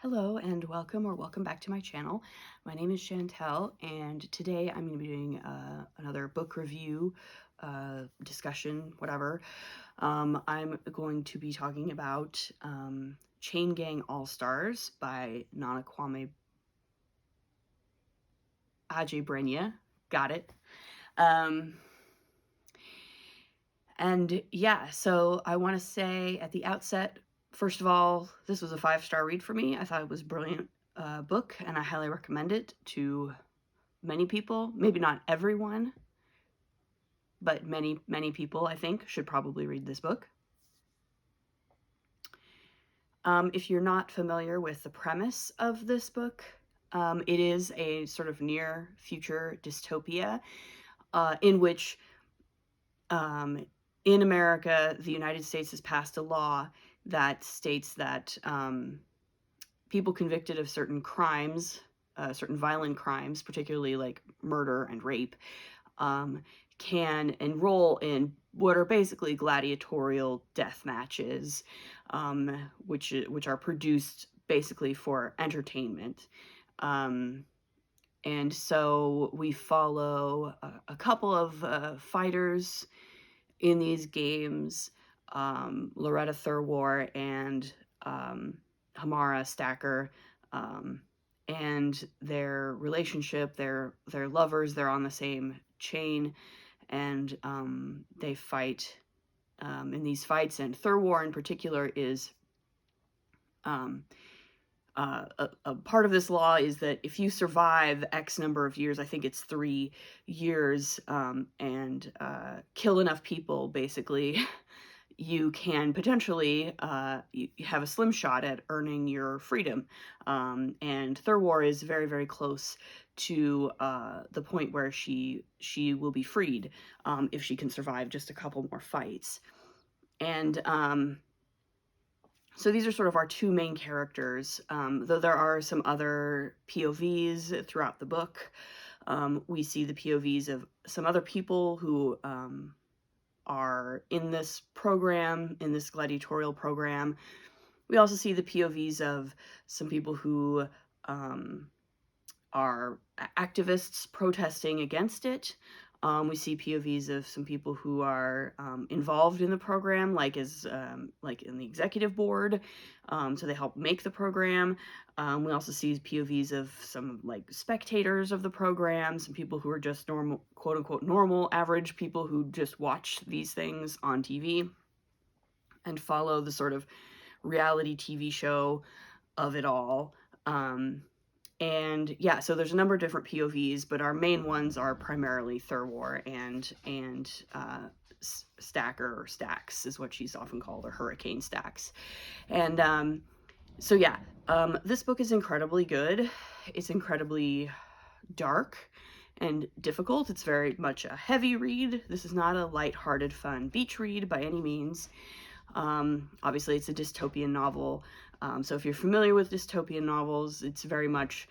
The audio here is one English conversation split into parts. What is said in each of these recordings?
Hello and welcome back to my channel. My name is Chantel, and today I'm going to be doing another book review, discussion, whatever. I'm going to be talking about Chain Gang All-Stars by Kwame, Adjei-Brenyah. Got it. And yeah, so I want to say at the outset, first of all, this was a 5-star read for me. I thought it was a brilliant book, and I highly recommend it to many people. Maybe not everyone, but many people, I think, should probably read this book. If you're not familiar with the premise of this book, it is a sort of near future dystopia in which in America, the United States has passed a law that states that people convicted of certain crimes, certain violent crimes, particularly like murder and rape, can enroll in what are basically gladiatorial death matches, which are produced basically for entertainment. And so we follow a couple of fighters in these games, Loretta Thurwar and Hamara Stacker, and their relationship. They're lovers. They're on the same chain, and they fight in these fights. And Thurwar in particular is a part of this law is that if you survive X number of years, I think it's 3 years, and kill enough people, basically, you can potentially you have a slim shot at earning your freedom. And Thurwar is very, very close to the point where she will be freed if she can survive just a couple more fights. And so these are sort of our two main characters, though there are some other POVs throughout the book. We see the POVs of some other people who are in this program, in this gladiatorial program. We also see the POVs of some people who are activists protesting against it. We see POVs of some people who are involved in the program, like like in the executive board, so they help make the program. We also see POVs of some like spectators of the program, some people who are just normal, quote unquote, normal, average people who just watch these things on TV and follow the sort of reality TV show of it all. And yeah, so there's a number of different POVs, but our main ones are primarily Thurwar and Stacker, or Stacks is what she's often called, or Hurricane Stacks. And so yeah, this book is incredibly good. It's incredibly dark and difficult. It's very much a heavy read. This is not a lighthearted, fun beach read by any means. Obviously, it's a dystopian novel. So if you're familiar with dystopian novels, it's very much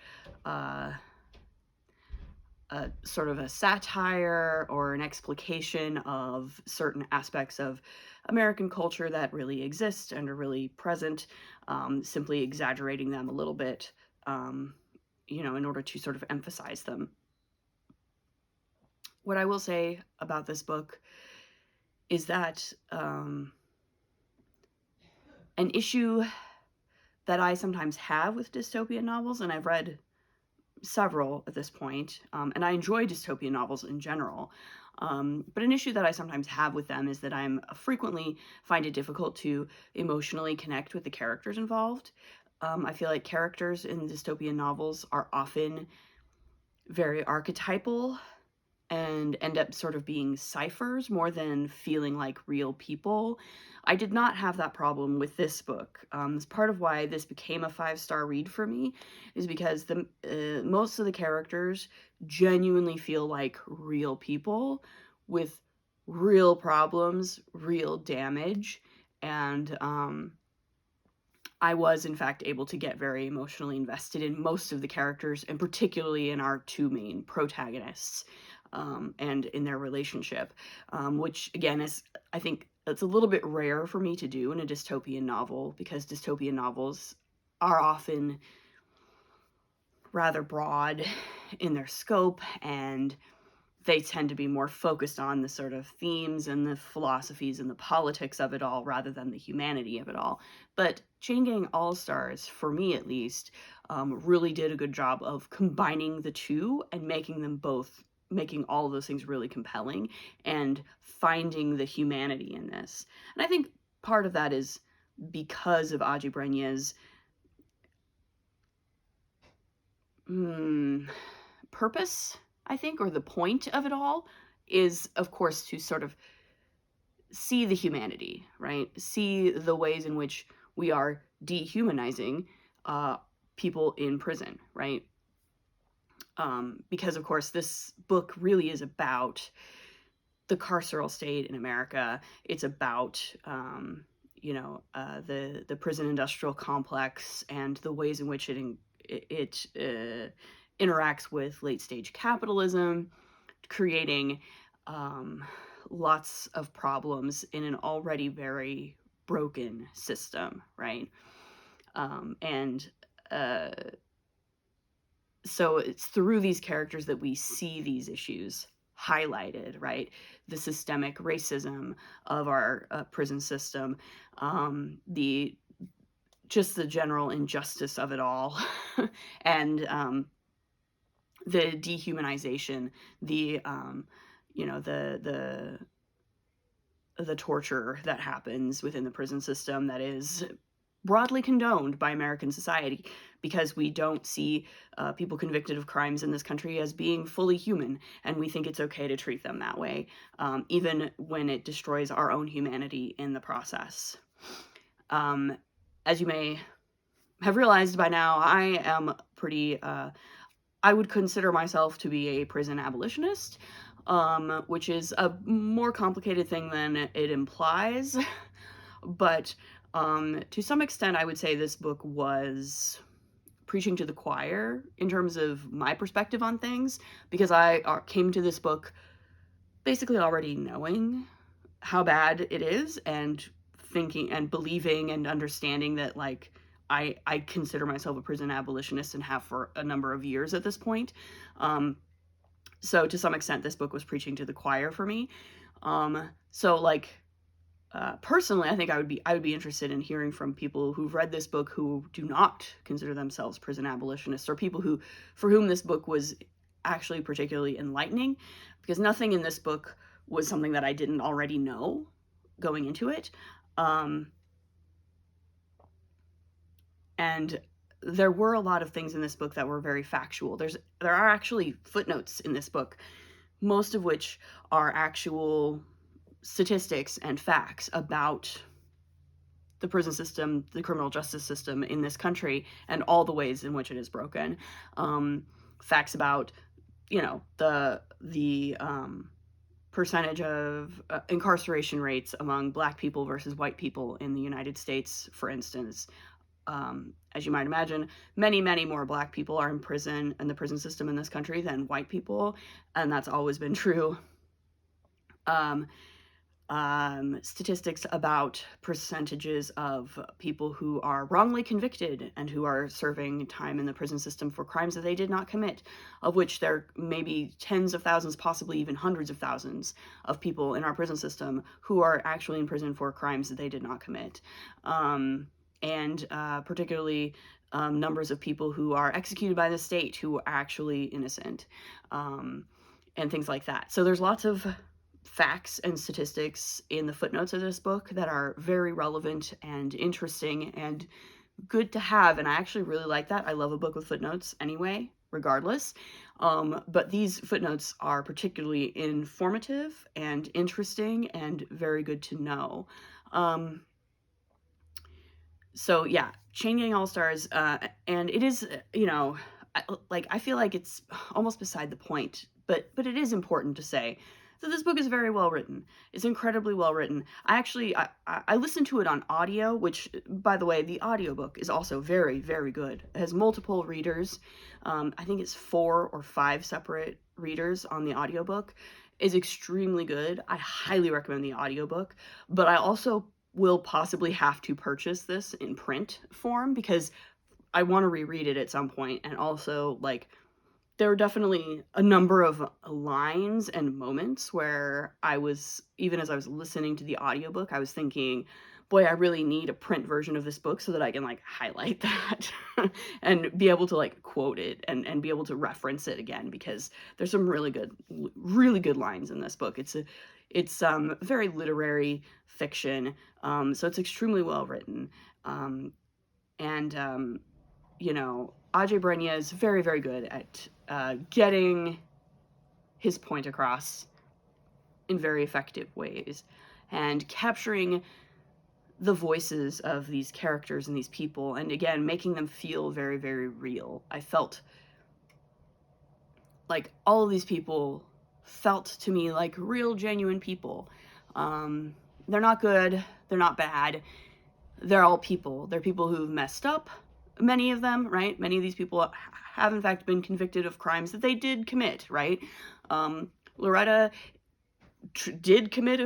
sort of a satire or an explication of certain aspects of American culture that really exist and are really present, simply exaggerating them a little bit, in order to sort of emphasize them. What I will say about this book is that an issue that I sometimes have with dystopian novels, and I've read several at this point, and I enjoy dystopian novels in general, but an issue that I sometimes have with them is that I frequently find it difficult to emotionally connect with the characters involved. I feel like characters in dystopian novels are often very archetypal and end up sort of being ciphers more than feeling like real people. I did not have that problem with this book. It's part of why this became a 5-star read for me, is because most of the characters genuinely feel like real people with real problems, real damage, and I was, in fact, able to get very emotionally invested in most of the characters, and particularly in our two main protagonists, and in their relationship, which, again, is, I think, it's a little bit rare for me to do in a dystopian novel, because dystopian novels are often rather broad in their scope, and they tend to be more focused on the sort of themes and the philosophies and the politics of it all rather than the humanity of it all. But Chain Gang All-Stars, for me at least, really did a good job of combining the two and making all of those things really compelling and finding the humanity in this. And I think part of that is because of Adjei-Brenyah's purpose, I think, or the point of it all is, of course, to sort of see the humanity, right? See the ways in which we are dehumanizing people in prison, right? Because, of course, this book really is about the carceral state in America. It's about, the prison industrial complex and the ways in which it interacts with late-stage capitalism, creating lots of problems in an already very broken system, right? So it's through these characters that we see these issues highlighted, right? The systemic racism of our prison system, the general injustice of it all, and the dehumanization, the torture that happens within the prison system that is broadly condoned by American society, because we don't see people convicted of crimes in this country as being fully human, and we think it's okay to treat them that way, even when it destroys our own humanity in the process. As you may have realized by now, I am I would consider myself to be a prison abolitionist, which is a more complicated thing than it implies. But to some extent, I would say this book was preaching to the choir in terms of my perspective on things, because I came to this book basically already knowing how bad it is, and thinking and believing and understanding that, like, I consider myself a prison abolitionist and have for a number of years at this point. So to some extent, this book was preaching to the choir for me. Personally, I think I would be interested in hearing from people who've read this book who do not consider themselves prison abolitionists, or people for whom this book was actually particularly enlightening, because nothing in this book was something that I didn't already know going into it. And there were a lot of things in this book that were very factual. There are actually footnotes in this book, most of which are actual statistics and facts about the prison system, the criminal justice system in this country, and all the ways in which it is broken. Facts about, the percentage of incarceration rates among Black people versus white people in the United States, for instance. As you might imagine, many, many more Black people are in prison and the prison system in this country than white people, and that's always been true. Statistics about percentages of people who are wrongly convicted and who are serving time in the prison system for crimes that they did not commit, of which there may be tens of thousands, possibly even hundreds of thousands of people in our prison system who are actually in prison for crimes that they did not commit. And particularly numbers of people who are executed by the state who are actually innocent, and things like that. So there's lots of facts and statistics in the footnotes of this book that are very relevant and interesting and good to have, and I actually really like that. I love a book with footnotes anyway, regardless. But these footnotes are particularly informative and interesting and very good to know. So yeah, Chain Gang All-Stars, and it is, I feel like it's almost beside the point, but it is important to say that this book is very well written. It's incredibly well written. I listened to it on audio, which, by the way, the audiobook is also very, very good. It has multiple readers. I think it's 4 or 5 separate readers on the audiobook. It's extremely good. I highly recommend the audiobook, but I also will possibly have to purchase this in print form, because I want to reread it at some point, and also, like, there were definitely a number of lines and moments where I was, even as I was listening to the audiobook, I was thinking, boy, I really need a print version of this book so that I can, like, highlight that and be able to, like, quote it and be able to reference it again, because there's some really good lines in this book. It's very literary fiction, so it's extremely well written. And you know, Adjei-Brenyah is very, very good at getting his point across in very effective ways and capturing the voices of these characters and these people, and again, making them feel very, very real. I felt like all of these people felt to me like real, genuine people. They're not good, they're not bad, they're all people. They're people who've messed up, many of them, right? Many of these people have in fact been convicted of crimes that they did commit, right? Loretta did commit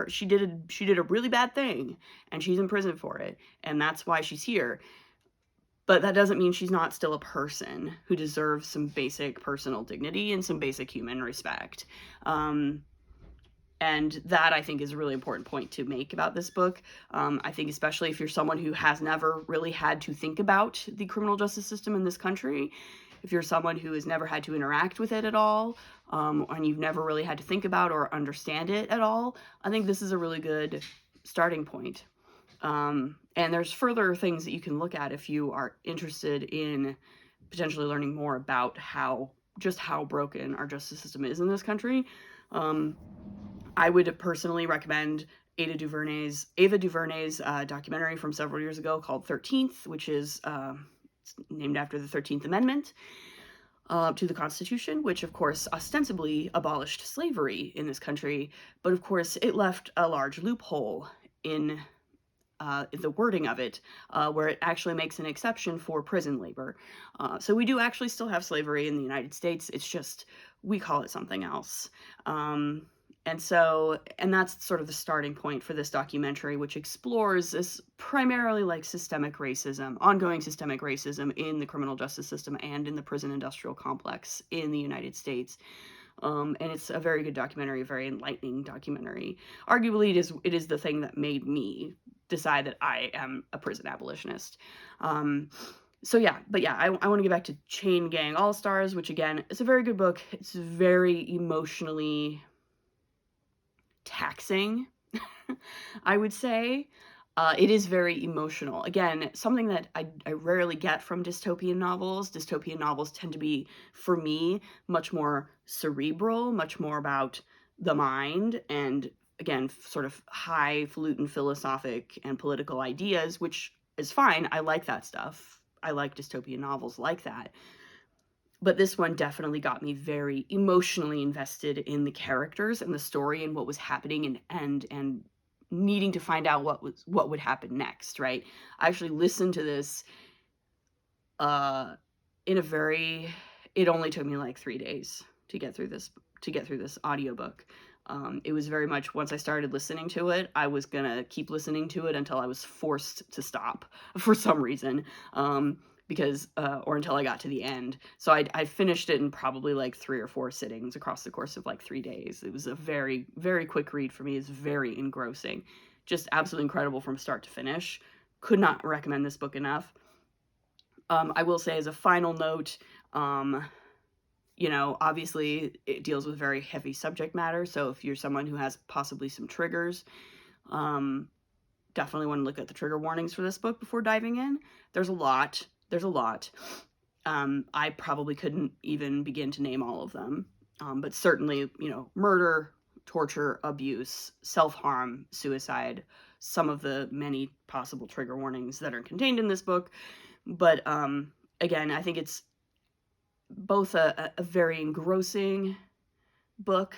she did a really bad thing, and she's in prison for it, and that's why she's here. But that doesn't mean she's not still a person who deserves some basic personal dignity and some basic human respect. And that, I think, is a really important point to make about this book. I think especially if you're someone who has never really had to think about the criminal justice system in this country, if you're someone who has never had to interact with it at all, and you've never really had to think about or understand it at all, I think this is a really good starting point. And there's further things that you can look at if you are interested in potentially learning more about just how broken our justice system is in this country. I would personally recommend Ava DuVernay's documentary from several years ago called 13th, which is named after the 13th Amendment to the Constitution, which of course ostensibly abolished slavery in this country, but of course it left a large loophole in the wording of it, where it actually makes an exception for prison labor. So we do actually still have slavery in the United States. It's just we call it something else. And that's sort of the starting point for this documentary, which explores this primarily like ongoing systemic racism in the criminal justice system and in the prison industrial complex in the United States. And it's a very good documentary, a very enlightening documentary. Arguably, it is the thing that made me decide that I am a prison abolitionist. But I want to get back to Chain Gang All-Stars, which again is a very good book. It's very emotionally taxing, I would say. It is very emotional. Again, something that I rarely get from dystopian novels. Dystopian novels tend to be, for me, much more cerebral, much more about the mind, and again, sort of highfalutin philosophic and political ideas, which is fine. I like that stuff. I like dystopian novels like that. But this one definitely got me very emotionally invested in the characters and the story and what was happening, and needing to find out what would happen next, right? I actually listened to this it only took me like 3 days to get through this audiobook. It was very much, once I started listening to it, I was gonna keep listening to it until I was forced to stop for some reason. Or until I got to the end. So I finished it in probably like 3 or 4 sittings across the course of like 3 days. It was a very, very quick read for me. It's very engrossing. Just absolutely incredible from start to finish. Could not recommend this book enough. I will say as a final note, obviously it deals with very heavy subject matter. So if you're someone who has possibly some triggers, definitely want to look at the trigger warnings for this book before diving in. There's a lot. I probably couldn't even begin to name all of them. But certainly, murder, torture, abuse, self-harm, suicide, some of the many possible trigger warnings that are contained in this book. But again, I think it's both a very engrossing book,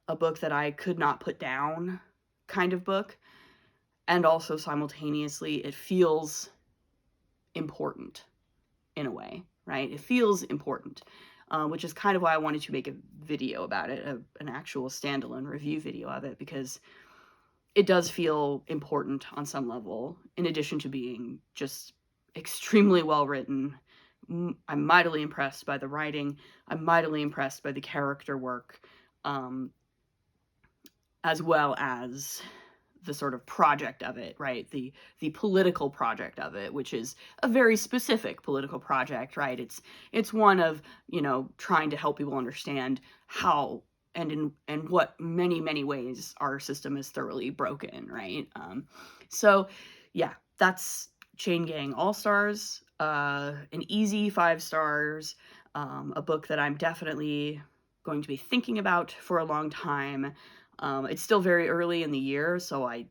a book that I could not put down kind of book, and also simultaneously it feels important in a way, right? It feels important, which is kind of why I wanted to make a video about it, an actual standalone review video of it, because it does feel important on some level, in addition to being just extremely well written. I'm mightily impressed by the writing. I'm mightily impressed by the character work, as well as the sort of project of it, right? The political project of it, which is a very specific political project, right? It's one of, trying to help people understand how and what many ways our system is thoroughly broken, right? So yeah, that's Chain Gang All Stars, an easy 5 stars, a book that I'm definitely going to be thinking about for a long time. It's still very early in the year, so I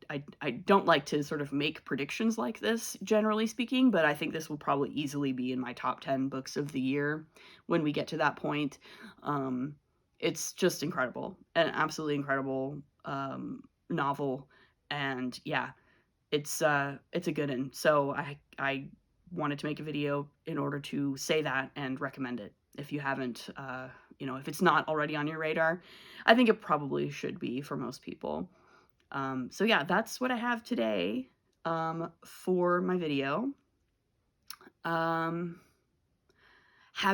don't like to sort of make predictions like this, generally speaking, but I think this will probably easily be in my top 10 books of the year when we get to that point. It's just incredible, an absolutely incredible novel, and yeah, it's a good one. So I wanted to make a video in order to say that and recommend it. If you haven't, if it's not already on your radar, I think it probably should be for most people. So yeah, that's what I have today for my video. Have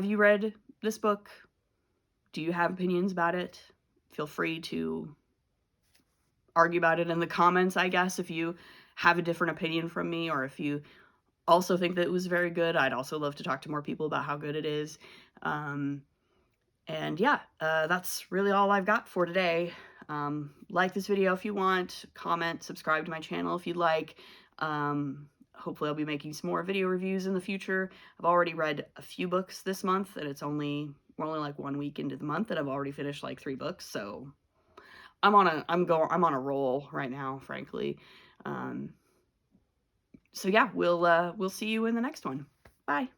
you read this book? Do you have opinions about it? Feel free to argue about it in the comments, I guess, if you have a different opinion from me, or if you also think that it was very good. I'd also love to talk to more people about how good it is. And yeah, that's really all I've got for today. Like this video if you want, comment, subscribe to my channel if you'd like. Hopefully I'll be making some more video reviews in the future. I've already read a few books this month, and we're only like 1 week into the month, and I've already finished like 3 books, so I'm on a roll right now, frankly. So yeah, we'll see you in the next one. Bye.